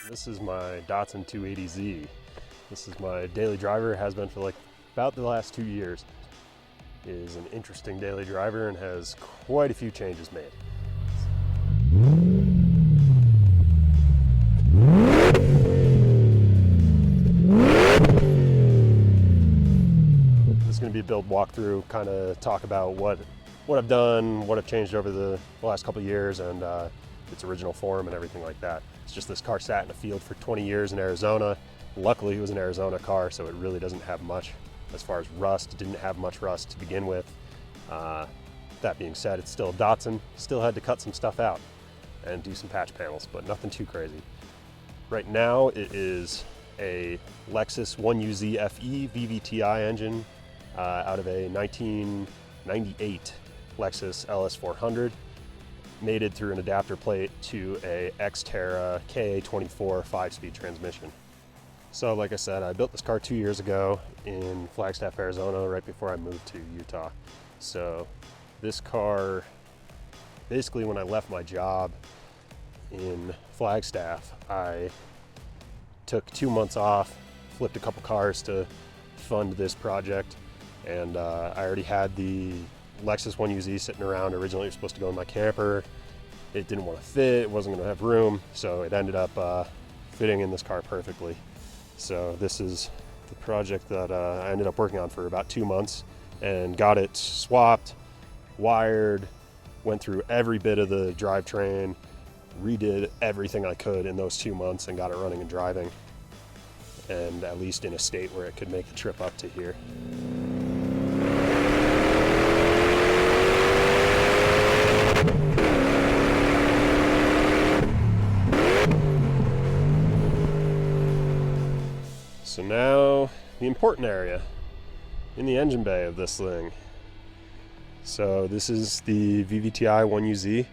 This is my Datsun 280Z. This is my daily driver, has been for like about the last 2 years. It is an interesting daily driver and has quite a few changes made. This is going to be a build walkthrough, kind of talk about what I've done, what I've changed over the last couple of years, and its original form and everything like that. It's just this car sat in a field for 20 years in Arizona. Luckily, it was an Arizona car, so it really doesn't have much as far as rust. It didn't have much rust to begin with. That being said, it's still a Datsun. Still had to cut some stuff out and do some patch panels, but nothing too crazy. Right now, it is a Lexus 1UZ FE VVTI engine out of a 1998 Lexus LS400, mated through an adapter plate to a Xterra KA24 5-speed transmission. So like I said, I built this car 2 years ago in Flagstaff, Arizona, right before I moved to Utah. So this car, basically when I left my job in Flagstaff, I took 2 months off, flipped a couple cars to fund this project, and I already had the Lexus 1UZ sitting around. Originally it was supposed to go in my camper. It didn't want to fit, it wasn't going to have room, so it ended up fitting in this car perfectly. So this is the project that I ended up working on for about 2 months and got it swapped, wired, went through every bit of the drivetrain, redid everything I could in those 2 months and got it running and driving, and at least in a state where it could make the trip up to here. So now, the important area in the engine bay of this thing. So this is the VVTI 1UZ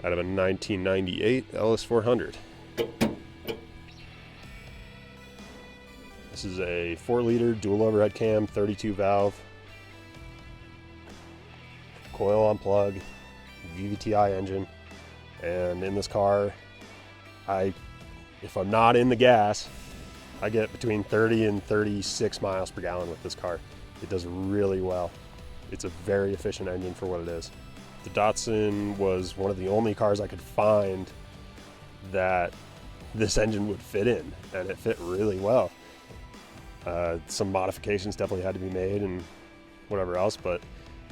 out of a 1998 LS400. This is a 4-liter dual overhead cam, 32 valve, coil on plug, VVTI engine, and in this car, if I'm not in the gas, I get between 30 and 36 miles per gallon with this car. It does really well. It's a very efficient engine for what it is. The Datsun was one of the only cars I could find that this engine would fit in, and it fit really well. Some modifications definitely had to be made and whatever else, but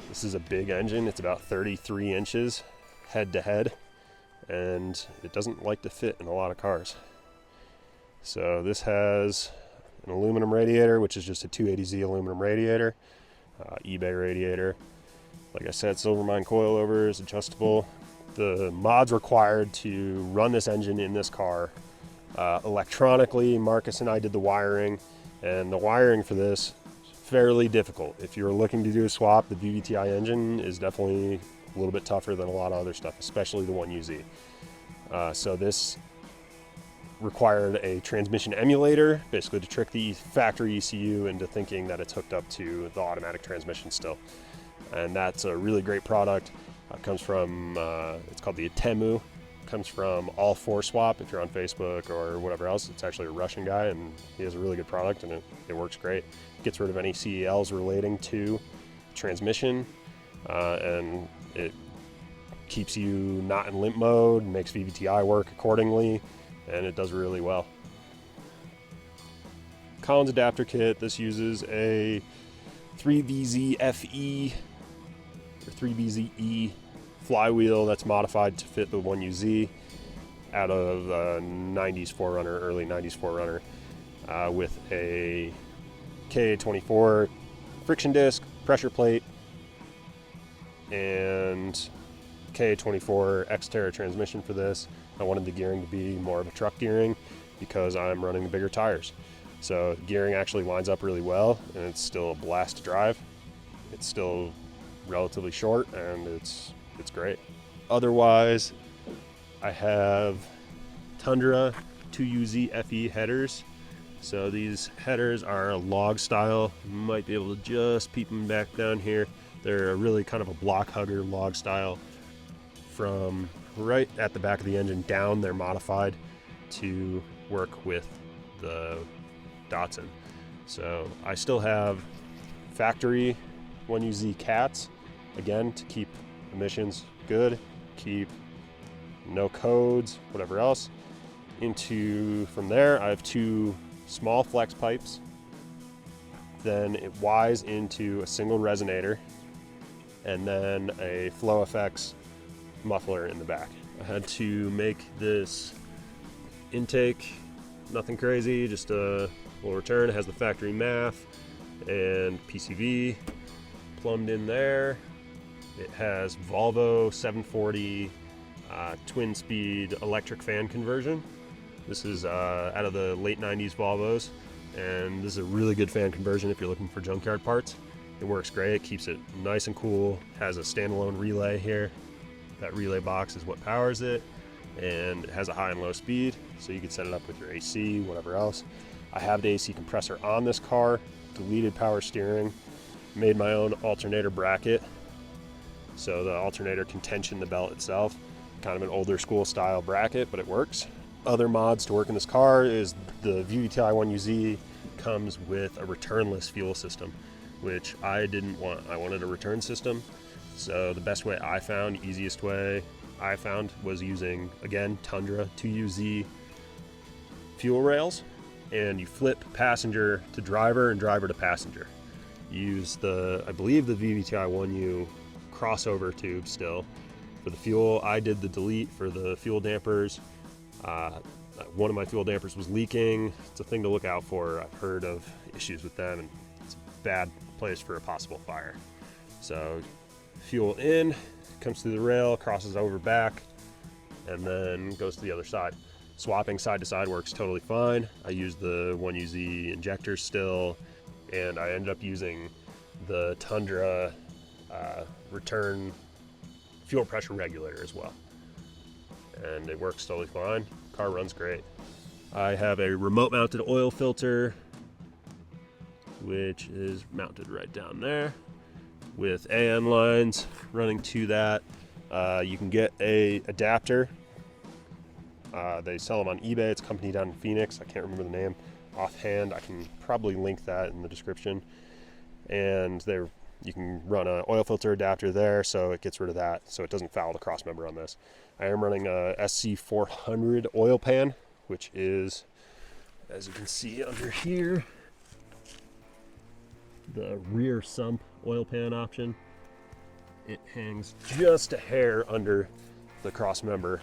this is a big engine. It's about 33 inches head to head, and it doesn't like to fit in a lot of cars. So this has an aluminum radiator, which is just a 280Z aluminum radiator, eBay radiator. Like I said, Silvermine coilover is adjustable. The mods required to run this engine in this car electronically, Marcus and I did the wiring, and the wiring for this is fairly difficult. If you're looking to do a swap, the VVTI engine is definitely a little bit tougher than a lot of other stuff, especially the 1UZ. So this required a transmission emulator, basically to trick the factory ECU into thinking that it's hooked up to the automatic transmission still. And that's a really great product. It comes from, it's called the Atemu. It comes from All 4 Swap. If you're on Facebook or whatever else, it's actually a Russian guy, and he has a really good product, and it works great. It gets rid of any CELs relating to transmission, and it keeps you not in limp mode, makes VVTI work accordingly, and it does really well. Collins adapter kit. This uses a 3VZ FE or 3VZE flywheel that's modified to fit the 1UZ out of a 90s 4Runner, early 90s 4Runner, with a KA24 friction disc, pressure plate, and KA24 Xterra transmission for this. I wanted the gearing to be more of a truck gearing because I'm running bigger tires. So gearing actually lines up really well, and it's still a blast to drive. It's still relatively short, and it's great. Otherwise, I have Tundra 2UZ FE headers. So these headers are log style. You might be able to just peep them back down here. They're really kind of a block hugger log style from right at the back of the engine down. They're modified to work with the Datsun. So I still have factory 1UZ cats, again, to keep emissions good, keep no codes, whatever else. From there, I have 2 small flex pipes. Then it Ys into a single resonator, and then a flow effects muffler in the back. I had to make this intake, nothing crazy, just a little return. It has the factory MAF and PCV plumbed in there. It has Volvo 740 twin speed electric fan conversion. This is out of the late 90s Volvos, and this is a really good fan conversion if you're looking for junkyard parts. It works great, keeps it nice and cool, has a standalone relay here. That relay box is what powers it, and it has a high and low speed, so you can set it up with your AC, whatever else. I have the AC compressor on this car, deleted power steering, made my own alternator bracket, so the alternator can tension the belt itself. Kind of an older school style bracket, but it works. Other mods to work in this car is the VVTI 1UZ comes with a returnless fuel system, which I didn't want. I wanted a return system. So the best way I found, easiest way I found, was using, again, Tundra 2UZ fuel rails, and you flip passenger to driver and driver to passenger. You use I believe the VVTI 1U crossover tube still. For the fuel, I did the delete for the fuel dampers. One of my fuel dampers was leaking. It's a thing to look out for. I've heard of issues with them, and it's a bad place for a possible fire. So fuel in, comes through the rail, crosses over back, and then goes to the other side. Swapping side to side works totally fine. I used the 1UZ injector still, and I ended up using the Tundra return fuel pressure regulator as well. And it works totally fine. Car runs great. I have a remote mounted oil filter, which is mounted right down there with AN lines running to that. You can get a adapter. They sell them on eBay. It's a company down in Phoenix. I can't remember the name offhand. I can probably link that in the description. And you can run an oil filter adapter there, so it gets rid of that, so it doesn't foul the cross member on this. I am running a SC400 oil pan, which is, as you can see under here, the rear sump oil pan option. It hangs just a hair under the cross member,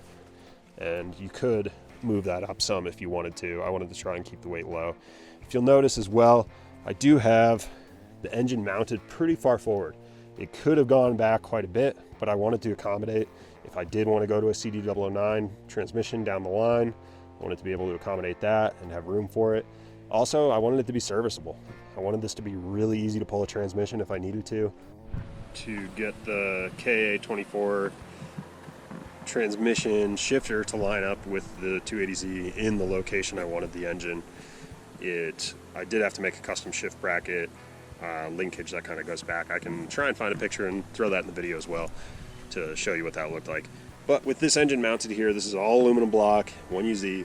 and you could move that up some if you wanted to. I wanted to try and keep the weight low. If you'll notice as well, I do have the engine mounted pretty far forward. It could have gone back quite a bit, but I wanted to accommodate if I did want to go to a CD009 transmission down the line. I wanted to be able to accommodate that and have room for it. Also, I wanted it to be serviceable. I wanted this to be really easy to pull a transmission if I needed to. To get the KA24 transmission shifter to line up with the 280Z in the location I wanted the engine, I did have to make a custom shift bracket, linkage that kind of goes back. I can try and find a picture and throw that in the video as well to show you what that looked like. But with this engine mounted here, this is all aluminum block, 1UZ,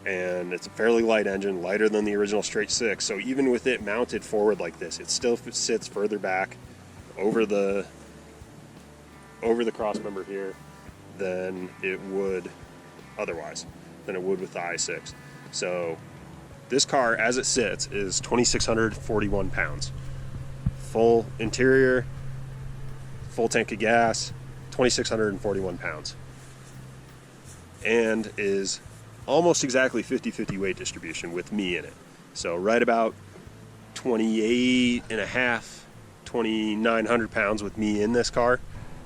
and it's a fairly light engine, lighter than the original straight six. So even with it mounted forward like this, it still sits further back over the cross member here than it would otherwise, than it would with the i6. So this car, as it sits, is 2,641 pounds. Full interior, full tank of gas, 2,641 pounds. And is almost exactly 50-50 weight distribution with me in it. So right about 28 and a half, 2,900 pounds with me in this car,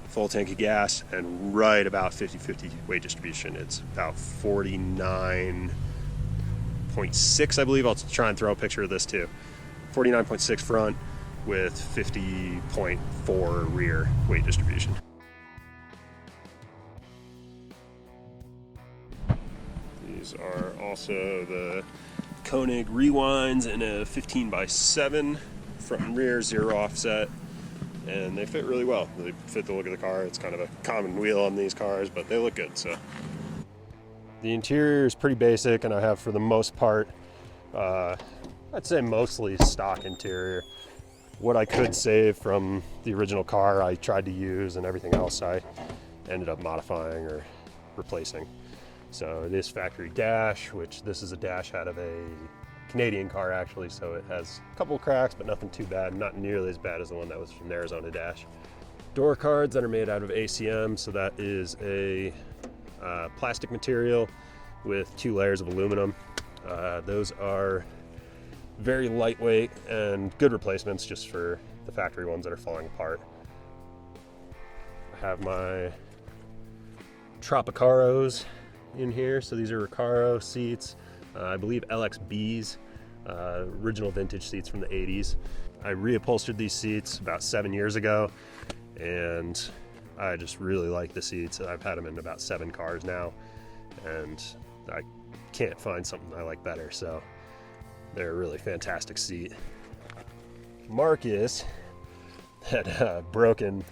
full tank of gas, and right about 50-50 weight distribution. It's about 49.6, I believe. I'll try and throw a picture of this too. 49.6 front with 50.4 rear weight distribution. These are also the Koenig rewinds in a 15x7 front and rear, zero offset. and they fit really well. They fit the look of the car. It's kind of a common wheel on these cars, but they look good. So the interior is pretty basic, and I have, for the most part, I'd say mostly stock interior. What I could save from the original car I tried to use, and everything else I ended up modifying or replacing. So it is factory dash, which this is a dash out of a Canadian car actually, so it has a couple cracks, but nothing too bad, not nearly as bad as the one that was from the Arizona dash. Door cards that are made out of ACM, so that is a plastic material with 2 layers of aluminum. Those are very lightweight and good replacements just for the factory ones that are falling apart. I have my Tropicaros in here, so these are Recaro seats, I believe LXBs, original vintage seats from the 80s. I reupholstered these seats about 7 years ago, and I just really like the seats. I've had them in about 7 cars now, and I can't find something I like better, so they're a really fantastic seat. Marcus had broken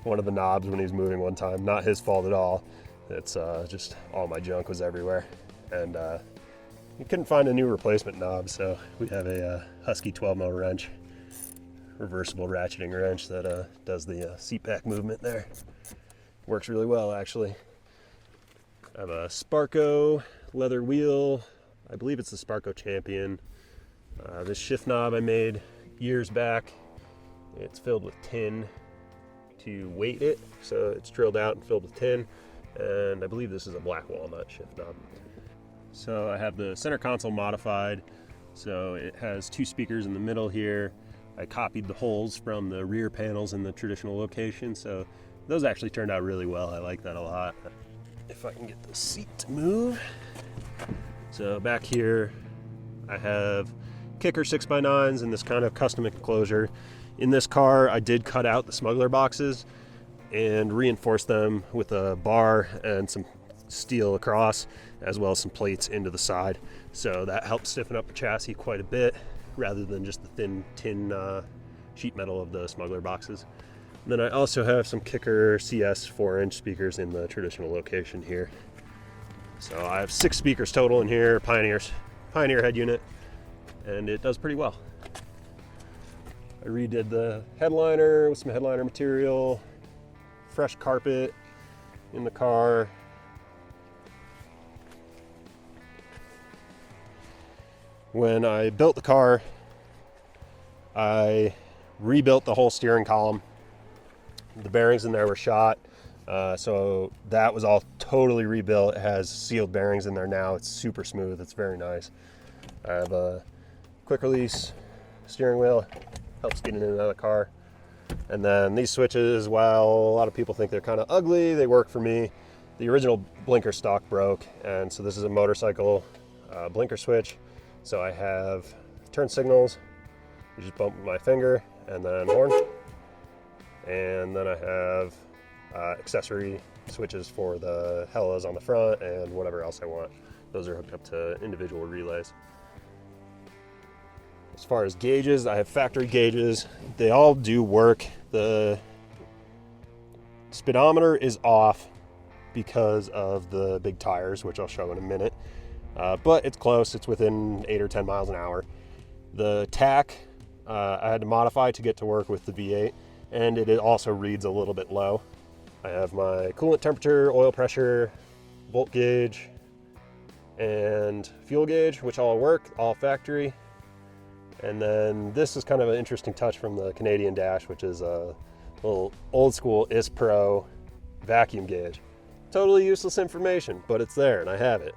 one of the knobs when he was moving one time. Not his fault at all. It's just all my junk was everywhere, and we couldn't find a new replacement knob, so we have a Husky 12mm wrench, reversible ratcheting wrench that does the seat back movement there. Works really well, actually. I have a Sparco leather wheel. I believe it's the Sparco Champion. This shift knob I made years back. It's filled with tin to weight it, so it's drilled out and filled with tin. And I believe this is a black walnut shift knob. So I have the center console modified, so it has 2 speakers in the middle here. I copied the holes from the rear panels in the traditional location, so those actually turned out really well. I like that a lot. If I can get the seat to move. So back here I have kicker 6x9s in this kind of custom enclosure. In this car I did cut out the smuggler boxes and reinforce them with a bar and some steel across, as well as some plates into the side. So that helps stiffen up the chassis quite a bit, rather than just the thin tin sheet metal of the smuggler boxes. And then I also have some kicker CS 4-inch speakers in the traditional location here. So I have 6 speakers total in here, Pioneer head unit, and it does pretty well. I redid the headliner with some headliner material, fresh carpet in the car. When I built the car, I rebuilt the whole steering column. The bearings in there were shot, so that was all totally rebuilt. It has sealed bearings in there now. It's super smooth. It's very nice. I have a quick release steering wheel, helps getting in and out of the car. And then these switches, while a lot of people think they're kind of ugly, they work for me. The original blinker stock broke, and so this is a motorcycle blinker switch. So I have turn signals, you just bump with my finger, and then horn. And then I have accessory switches for the hellas on the front and whatever else I want. Those are hooked up to individual relays. As far as gauges, I have factory gauges. They all do work. The speedometer is off because of the big tires, which I'll show in a minute. But it's close. It's within 8 or 10 miles an hour. The tach, I had to modify to get to work with the V8, and it also reads a little bit low. I have my coolant temperature, oil pressure, volt gauge, and fuel gauge, which all work, all factory. And then this is kind of an interesting touch from the Canadian dash, which is a little old school IS Pro vacuum gauge. Totally useless information, but it's there and I have it.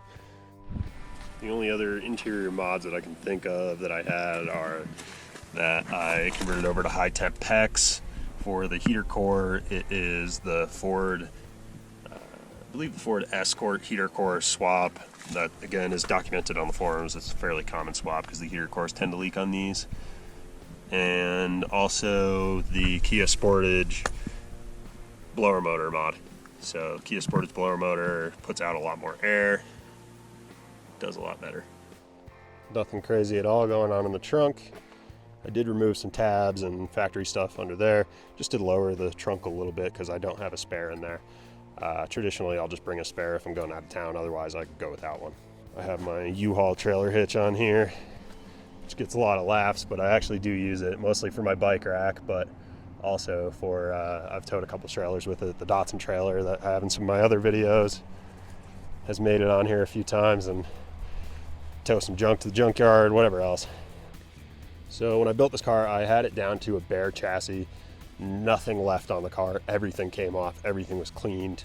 The only other interior mods that I can think of that I had are that I converted over to high temp PEX. For the heater core, it is the Ford, I believe the Ford Escort heater core swap. That again is documented on the forums. It's a fairly common swap because the heater cores tend to leak on these. And also the Kia Sportage blower motor mod. So Kia Sportage blower motor puts out a lot more air, does a lot better. Nothing crazy at all going on in the trunk. I did remove some tabs and factory stuff under there just to lower the trunk a little bit because I don't have a spare in there. Traditionally, I'll just bring a spare if I'm going out of town. Otherwise, I could go without one. I have my U-Haul trailer hitch on here, which gets a lot of laughs, but I actually do use it mostly for my bike rack, but also for, I've towed a couple trailers with it. The Datsun trailer that I have in some of my other videos has made it on here a few times, and tow some junk to the junkyard, whatever else. So when I built this car, I had it down to a bare chassis, nothing left on the car. Everything came off, everything was cleaned,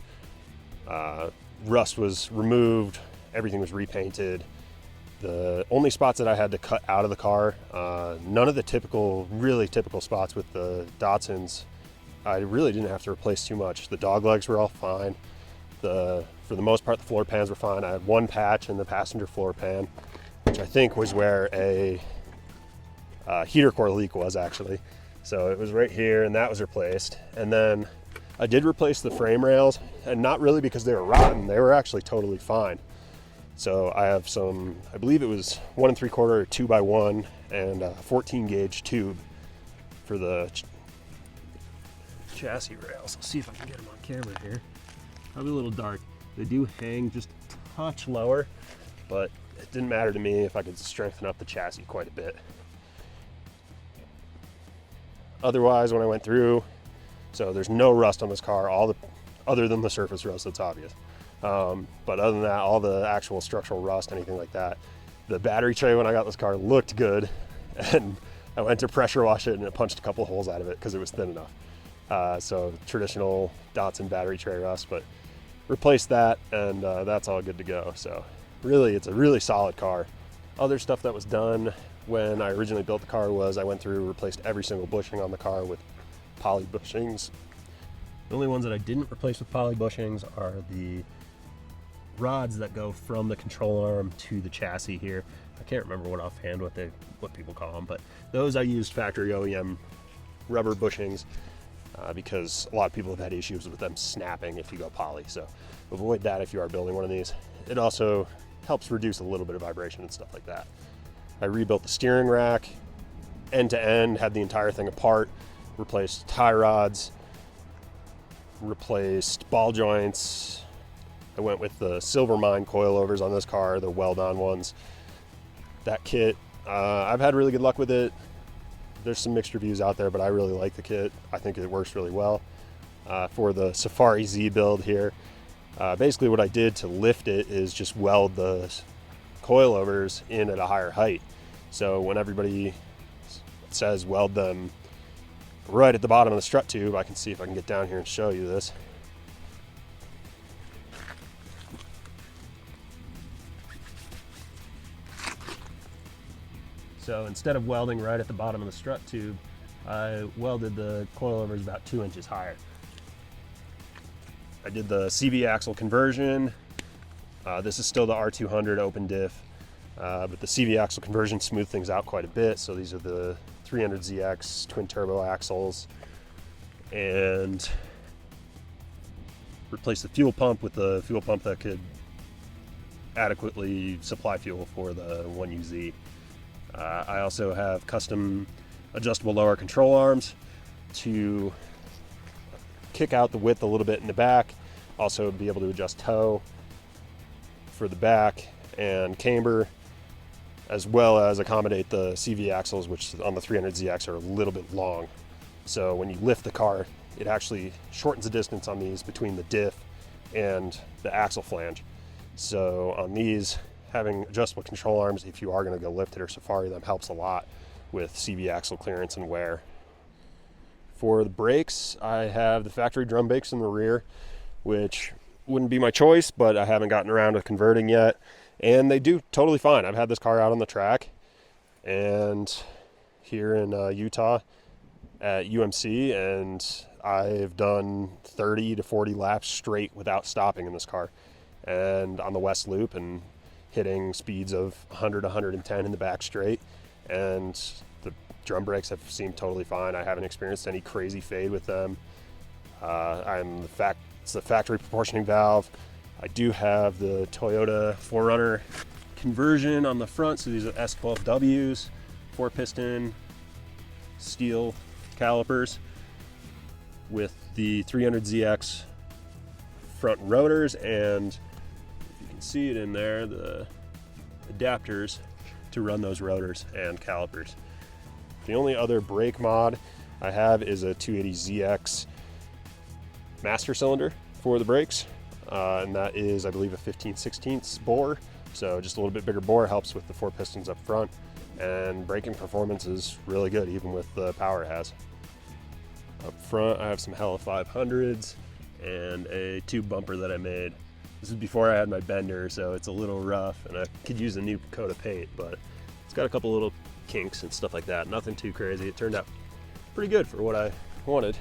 rust was removed, everything was repainted. The only spots that I had to cut out of the car, none of the really typical spots with the Datsuns, I really didn't have to replace too much. The dog legs were all fine. For the most part, the floor pans were fine. I had one patch in the passenger floor pan, which I think was where a heater core leak was actually. So it was right here, and that was replaced. And then I did replace the frame rails, and not really because they were rotten. They were actually totally fine. So I have some, I believe it was 1 3/4 or 2x1 and a 14 gauge tube for the chassis rails. Let's see if I can get them on camera here. Probably a little dark. They do hang just a touch lower, but it didn't matter to me if I could strengthen up the chassis quite a bit. Otherwise, when I went through, so there's no rust on this car, other than the surface rust, that's obvious. But other than that, all the actual structural rust, anything like that. The battery tray when I got this car looked good, and I went to pressure wash it and it punched a couple holes out of it because it was thin enough. So traditional Datsun battery tray rust, but replaced that, and that's all good to go. So really, it's a really solid car. Other stuff that was done when I originally built the car was I went through, replaced every single bushing on the car with poly bushings. The only ones that I didn't replace with poly bushings are the rods that go from the control arm to the chassis here. I can't remember what offhand what people call them, but those I used factory OEM rubber bushings because a lot of people have had issues with them snapping if you go poly. So avoid that if you are building one of these. It also helps reduce a little bit of vibration and stuff like that. I rebuilt the steering rack end to end, had the entire thing apart, replaced tie rods, replaced ball joints. I went with the Silvermine coilovers on this car, the weld-on ones. That kit, I've had really good luck with it. There's some mixed reviews out there, but I really like the kit. I think it works really well. For the Safari Z build here, basically what I did to lift it is just weld the coilovers in at a higher height. So when everybody says weld them right at the bottom of the strut tube, I can see if I can get down here and show you this. So instead of welding right at the bottom of the strut tube, I welded the coilovers about 2 inches higher. I did the CV axle conversion. This is still the R200 open diff, but the CV axle conversion smoothed things out quite a bit. So these are the 300ZX twin turbo axles, and replaced the fuel pump with the fuel pump that could adequately supply fuel for the 1UZ. I also have custom adjustable lower control arms to kick out the width a little bit in the back, also be able to adjust toe for the back and camber, as well as accommodate the CV axles, which on the 300ZX are a little bit long. So when you lift the car, it actually shortens the distance on these between the diff and the axle flange. So on these, having adjustable control arms, if you are going to go lift it or safari them, helps a lot with CV axle clearance and wear. For the brakes, I have the factory drum brakes in the rear, which wouldn't be my choice, but I haven't gotten around to converting yet, and they do totally fine. I've had this car out on the track and here in Utah at UMC, and I've done 30 to 40 laps straight without stopping in this car, and on the West Loop, and hitting speeds of 100 to 110 in the back straight, and the drum brakes have seemed totally fine. I haven't experienced any crazy fade with them. It's the factory proportioning valve. I do have the Toyota 4Runner conversion on the front, so these are S12Ws, 4-piston, steel calipers with the 300ZX front rotors, and if you can see it in there, the adapters to run those rotors and calipers. The only other brake mod I have is a 280ZX master cylinder for the brakes, and that is, I believe, a 15/16 bore, so just a little bit bigger bore helps with the 4 pistons up front, and braking performance is really good even with the power it has. Up front I have some Hella 500s and a tube bumper that I made. This is before I had my bender, so it's a little rough and I could use a new coat of paint, but it's got a couple little kinks and stuff like that. Nothing too crazy. It turned out pretty good for what I wanted.